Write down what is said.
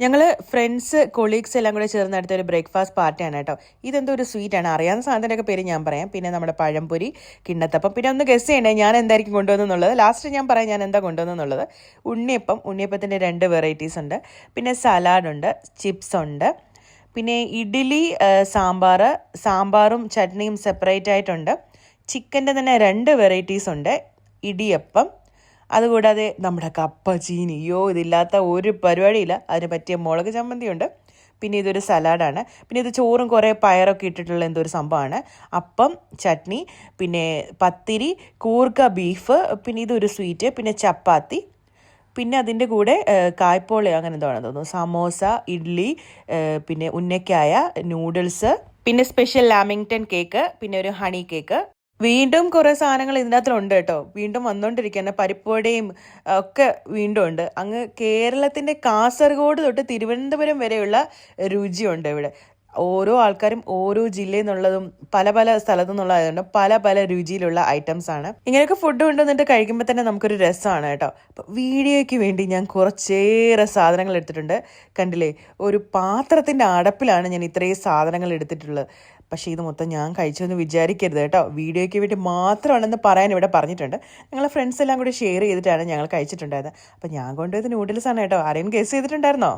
ഞങ്ങൾ friends colleagues എല്ലാം കൂടെ ചേർന്ന് നടത്തിയ ഒരു ബ്രേക്ക്ഫാസ്റ്റ് പാർട്ടിയാണ് കേട്ടോ. ഇതെന്തോ ഒരു സ്വീറ്റാണ്, അറിയാവുന്ന സാധനത്തിൻ്റെയൊക്കെ പേര് ഞാൻ പറയാം. പിന്നെ നമ്മുടെ പഴംപൊരി, കിണ്ണത്തപ്പം, പിന്നെ ഒന്ന് ഗസ് ചെയ്യണേ ഞാൻ എന്തായിരിക്കും കൊണ്ടുവന്നെന്നുള്ളത്. ലാസ്റ്റ് ഞാൻ പറയാം ഞാൻ എന്താ കൊണ്ടുവന്നെന്നുള്ളത്. ഉണ്ണിയപ്പത്തിൻ്റെ 2 വെറൈറ്റീസ് ഉണ്ട്. പിന്നെ സലാഡുണ്ട്, ചിപ്സ് ഉണ്ട്, പിന്നെ ഇഡ്ഡലി, സാമ്പാറും ചട്നിയും സെപ്പറേറ്റ് ആയിട്ടുണ്ട്. ചിക്കൻ്റെ തന്നെ 2 വെറൈറ്റീസ് ഉണ്ട്, ഇടിയപ്പം. അതുകൂടാതെ നമ്മുടെ കപ്പ ചീനി, ഇതില്ലാത്ത ഒരു പരിപാടിയില്ല. അതിന് പറ്റിയ മുളക് ചമ്മന്തിയുണ്ട്. പിന്നെ ഇതൊരു സലാഡാണ്. പിന്നെ ഇത് ചോറും കുറേ പയറൊക്കെ ഇട്ടിട്ടുള്ള എന്തോ ഒരു സംഭവമാണ്. അപ്പം, ചട്നി, പിന്നെ പത്തിരി, കൂർക്ക ബീഫ്, പിന്നെ ഇതൊരു സ്വീറ്റ്, പിന്നെ ചപ്പാത്തി, പിന്നെ അതിൻ്റെ കൂടെ കായ്പോളയോ അങ്ങനെ എന്തോ ആണെന്ന് തോന്നുന്നു, സമോസ, ഇഡ്ഡലി, പിന്നെ ഉന്നക്കായ, നൂഡിൽസ്, പിന്നെ സ്പെഷ്യൽ ലാമിങ്ടൺ കേക്ക്, പിന്നെ ഒരു ഹണി കേക്ക്. വീണ്ടും കുറേ സാധനങ്ങൾ ഇതിനകത്തുണ്ട് കേട്ടോ. വീണ്ടും വന്നുകൊണ്ടിരിക്കുകയാണ്. പരിപ്പുവടയും ഒക്കെ വീണ്ടും ഉണ്ട്. അങ്ങ് കേരളത്തിൻ്റെ കാസർഗോഡ് തൊട്ട് തിരുവനന്തപുരം വരെയുള്ള രുചിയുണ്ട് ഇവിടെ. ഓരോ ആൾക്കാരും ഓരോ ജില്ലയിൽ നിന്നുള്ളതും പല പല സ്ഥലത്തു നിന്നുള്ളതായതുകൊണ്ട് പല പല രുചിയിലുള്ള ഐറ്റംസ് ആണ്. ഇങ്ങനെയൊക്കെ ഫുഡ് കൊണ്ടുവന്നിട്ട് കഴിക്കുമ്പോൾ തന്നെ നമുക്കൊരു രസമാണ് കേട്ടോ. അപ്പോൾ വീഡിയോയ്ക്ക് വേണ്ടി ഞാൻ കുറച്ചേറെ സാധനങ്ങൾ എടുത്തിട്ടുണ്ട്. കണ്ടില്ലേ, ഒരു പാത്രത്തിൻ്റെ അടപ്പിലാണ് ഞാൻ ഇത്രയും സാധനങ്ങൾ എടുത്തിട്ടുള്ളത്. പക്ഷേ ഇത് മൊത്തം ഞാൻ കഴിച്ചെന്ന് വിചാരിക്കരുത് കേട്ടോ. വീഡിയോയ്ക്ക് വേണ്ടി മാത്രമാണെന്ന് പറയാൻ ഇവിടെ പറഞ്ഞിട്ടുണ്ട്. ഞങ്ങളെ ഫ്രണ്ട്സ് എല്ലാം കൂടി ഷെയർ ചെയ്തിട്ടാണ് ഞങ്ങൾ കഴിച്ചിട്ടുണ്ടായത്. അപ്പോൾ ഞാൻ കൊണ്ടുപോയത് നൂഡിൽസ് ആണ് കേട്ടോ. ആരെയും ഗസ് ചെയ്തിട്ടുണ്ടായിരുന്നോ?